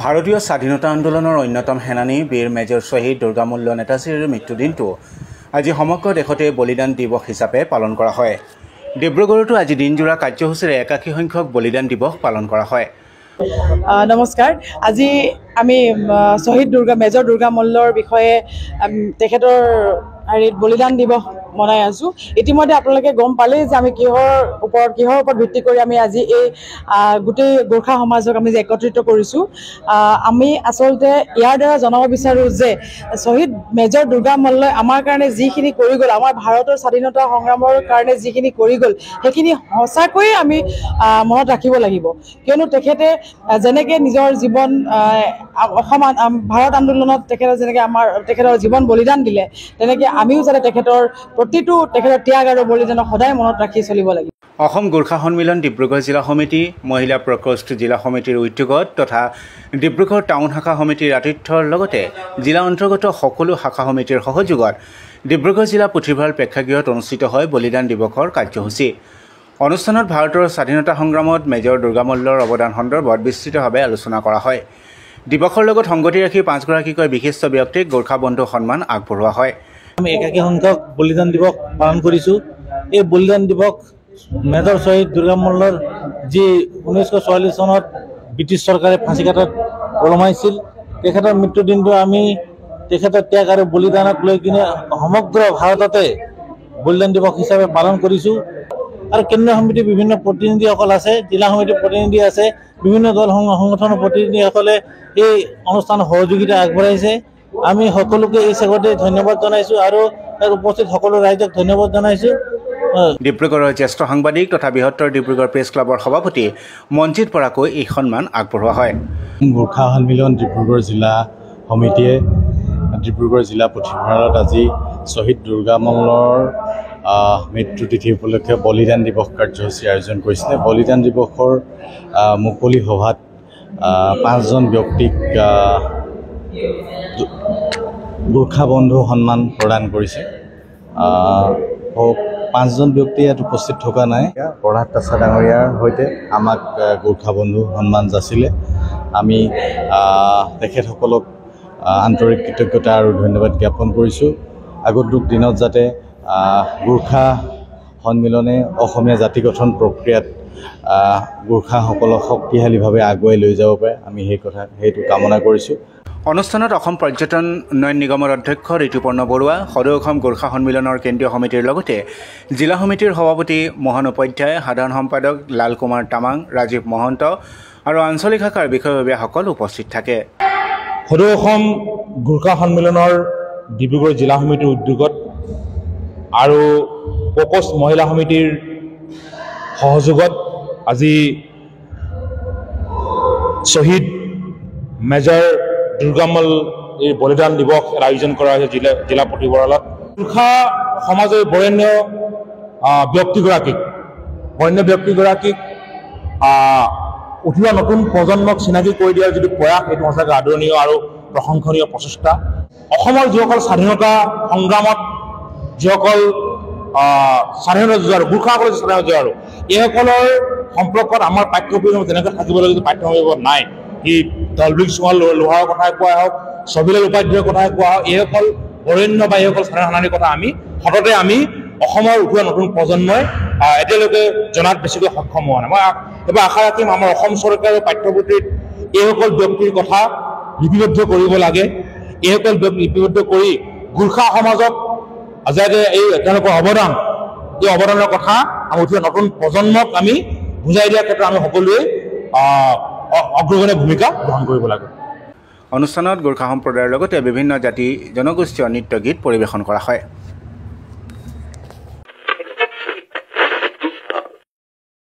ভাৰতীয় স্বাধীনতা আন্দোলনৰ অন্যতম সেনানী বীৰ মেজৰ শ্বহীদ দুৰ্গামূল্য নেতাজীৰ মৃত্যুদিনটো আজি সমগ্ৰ দেশতে বলিদান দিৱস হিচাপে পালন কৰা হয়। ডিব্ৰুগড়তো আজি দিনজোৰা কাৰ্যসূচীৰে একাশী সংখ্যক বলিদান দিৱস পালন কৰা হয়। নমস্কাৰ, আজি আমি শ্বহীদ মেজৰ দুৰ্গামূল্যৰ বিষয়ে তেখেতৰ বলিদান দিৱস মনাই আছোঁ। ইতিমধ্যে আপোনালোকে গম পালেই যে আমি কিহৰ ওপৰত ভিত্তি কৰি আমি আজি এই গোটেই গোৰ্খা সমাজক আমি যে একত্ৰিত কৰিছোঁ। আমি আচলতে ইয়াৰ দ্বাৰা জনাব বিচাৰোঁ যে শ্বহীদ মেজৰ দুৰ্গামূল্যই আমাৰ কাৰণে যিখিনি কৰি গ'ল, আমাৰ ভাৰতৰ স্বাধীনতা সংগ্ৰামৰ কাৰণে যিখিনি কৰি গ'ল, সেইখিনি সঁচাকৈয়ে আমি মনত ৰাখিব লাগিব। কিয়নো তেখেতে যেনেকৈ নিজৰ জীৱন ভাৰত আন্দোলনত তেখেতে যেনেকৈ তেখেতৰ জীৱন বলিদান দিলে, তেনেকৈ আমিও যাতে তেখেতৰ ত্যাগ আৰু বলিদানক সদায় মনত ৰাখি চলিব লাগিব। অসম গোৰ্খা সন্মিলন ডিব্ৰুগড় জিলা সমিতি, মহিলা প্ৰকোষ্ঠ জিলা সমিতিৰ উদ্যোগত তথা ডিব্ৰুগড় টাউন শাখা সমিতিৰ আতিথ্যৰ লগতে জিলা অন্তৰ্গত সকলো শাখা সমিতিৰ সহযোগত ডিব্ৰুগড় জিলা পুথিভঁৰাল প্ৰেক্ষাগৃহত অনুষ্ঠিত হয় বলিদান দিৱসৰ কাৰ্যসূচী। অনুষ্ঠানত ভাৰতৰ স্বাধীনতা সংগ্ৰামত মেজৰ দুৰ্গামূল্যৰ অৱদান সন্দৰ্ভত বিস্তৃতভাৱে আলোচনা কৰা হয়। দিৱসৰ লগত সংগতি ৰাখি 5গৰাকীকৈ বিশিষ্ট ব্যক্তিক গোৰ্খা বন্ধু সন্মান আগবঢ়োৱা হয়। আমি একাশী সংখ্যক বলিদান দিৱস পালন কৰিছোঁ। এই বলিদান দিৱস মেজৰ শ্বহীদ দুৰ্গামূল্যৰ যি 1944 চনত ব্ৰিটিছ চৰকাৰে ফাঁচীকাটাত ওলমাইছিল, তেখেতৰ মৃত্যুদিনটো আমি তেখেতৰ ত্যাগ আৰু বলিদানক লৈ কিনে সমগ্ৰ ভাৰততে বলিদান দিৱস হিচাপে পালন কৰিছোঁ। আৰু কেন্দ্ৰীয় সমিতিৰ বিভিন্ন প্ৰতিনিধিসকল আছে, জিলা সমিতিৰ প্ৰতিনিধি আছে, বিভিন্ন দল সংগঠনৰ প্ৰতিনিধিসকলে এই অনুষ্ঠানত সহযোগিতা আগবঢ়াইছে। আমি সকলোকে এই চেগতে ধন্যবাদ জনাইছোঁ আৰু ইয়াত উপস্থিত সকলো ৰাইজক ধন্যবাদ জনাইছোঁ। ডিব্ৰুগড়ৰ জ্যেষ্ঠ সাংবাদিক তথা বৃহত্তৰ ডিব্ৰুগড় প্ৰেছ ক্লাবৰ সভাপতি মঞ্জিত বৰাকৈ এই সন্মান আগবঢ়োৱা হয়। গোৰ্খা সন্মিলন ডিব্ৰুগড় জিলা সমিতিয়ে ডিব্ৰুগড় জিলা পুথিভঁৰালত আজি শ্বহীদ দুৰ্গামূল্যৰ মৃত্যুতিথি উপলক্ষে বলিদান দিৱস কাৰ্যসূচী আয়োজন কৰিছিলে। বলিদান দিৱসৰ মুকলি সভাত 5জন ব্যক্তিক গোৰ্খা বন্ধু সন্মান প্ৰদান কৰিছে। 5জন ব্যক্তি ইয়াত উপস্থিত থকা নাই। প্ৰধান তাছা ডাঙৰীয়াৰ সৈতে আমাক গোৰ্খা বন্ধু সন্মান যাচিলে। আমি তেখেতসকলক আন্তৰিক কৃতজ্ঞতা আৰু ধন্যবাদ জ্ঞাপন কৰিছোঁ। আগন্তুক দিনত যাতে গোৰ্খা সন্মিলনে অসমীয়া জাতি গঠন প্ৰক্ৰিয়াত গোৰ্খাসকলক শক্তিশালীভাৱে আগুৱাই লৈ যাব পাৰে, আমি সেইটো কামনা কৰিছোঁ। অনুষ্ঠানত অসম পৰ্যটন উন্নয়ন নিগমৰ অধ্যক্ষ ঋতুপৰ্ণ বৰুৱা, সদৌ অসম গোৰ্খা সন্মিলনৰ কেন্দ্ৰীয় সমিতিৰ লগতে জিলা সমিতিৰ সভাপতি মোহন উপাধ্যায়, সাধাৰণ সম্পাদক লাল কুমাৰ তামাং, ৰাজীৱ মহন্ত আৰু আঞ্চলিক শাখাৰ বিষয়ববীয়াসকল উপস্থিত থাকে। সদৌ অসম গোৰ্খা সন্মিলনৰ ডিব্ৰুগড় জিলা সমিতিৰ উদ্যোগত আৰু প্ৰকোষ্ঠ মহিলা সমিতিৰ সহযোগত আজি শ্বহীদ মেজৰ দুৰ্গামূল্য এই বলিদান দিৱস আয়োজন কৰা হৈছে জিলা পুথিভঁৰালত। গোৰ্খা সমাজৰ বৰেণ্য ব্যক্তিগৰাকীক উঠি অহা নতুন প্ৰজন্মক চিনাকি কৰি দিয়াৰ যিটো প্ৰয়াস, সেইটো সঁচাকৈ আদৰণীয় আৰু প্ৰশংসনীয় প্ৰচেষ্টা। অসমৰ যিসকল স্বাধীনতা সংগ্ৰামত যিসকল স্বাধীনতা যুঁজাৰু, গোৰ্খাসকলৰ স্বাধীনতা যুঁজাৰু, এইসকলৰ সম্পৰ্কত আমাৰ পাঠ্যপুথিত যেনেকৈ থাকিব লাগে পাঠ্যপুথিত নাই। ই দলবীৰ চুঙা লোহাৰৰ কথাই কোৱা হওক, ছবিলাল উপাধ্যায়ৰ কথাই কোৱা হওক, এইসকল বৰেণ্য বা এইসকল স্বাধীনতা সেনানীৰ কথা সততে আমি অসমৰ উঠোৱা নতুন প্ৰজন্মই এতিয়ালৈকে জনাত বেছিকৈ সক্ষম হোৱা নাই। মই এইবাৰ আশা ৰাখিম আমাৰ অসম চৰকাৰৰ পাঠ্যপুথিত এইসকল ব্যক্তিৰ কথা লিপিবদ্ধ কৰিব লাগে। এইসকল ব্যক্তি লিপিবদ্ধ কৰি গোৰ্খা সমাজক যাতে এই তেওঁলোকৰ এই অৱদানৰ কথা আমি উঠি নতুন প্ৰজন্মক আমি বুজাই দিয়াৰ ক্ষেত্ৰত আমি সকলোৱে অগ্ৰগণ্য ভূমিকা গ্ৰহণ কৰিব লাগে। অনুষ্ঠানত গোৰ্খা সম্প্ৰদায়ৰ লগতে বিভিন্ন জাতি জনগোষ্ঠীয় নৃত্য গীত পৰিৱেশন কৰা হয়।